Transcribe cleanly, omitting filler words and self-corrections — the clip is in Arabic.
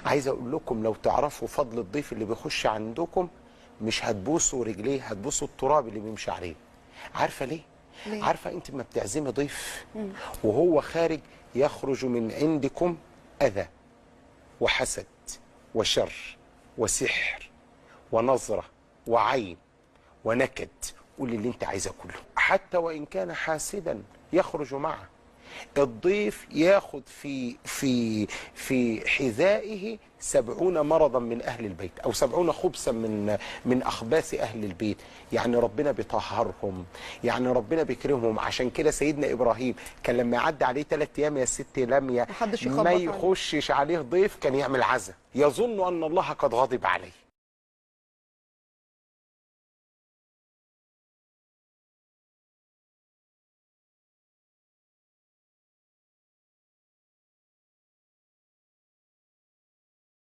عايز اقول لكم لو تعرفوا فضل الضيف اللي بيخش عندكم مش هتبوسوا رجليه، هتبوسوا التراب اللي بيمشي عليه. عارفه ليه؟ عارفه انت ما بتعزمي ضيف وهو خارج يخرج من عندكم اذى وحسد وشر وسحر ونظره وعين ونكد، قول اللي انت عايزه كله، حتى وان كان حاسدا يخرج معه. الضيف ياخد في حذائه 70 مرضا من اهل البيت، او 70 خبثا من اخباث اهل البيت. يعني ربنا بيطهرهم، يعني ربنا بيكرمهم. عشان كده سيدنا ابراهيم كان لما يعدي عليه 3 ايام يا ست لميا ما يخشش عليه ضيف، كان يعمل عزا يظن ان الله قد غضب عليه.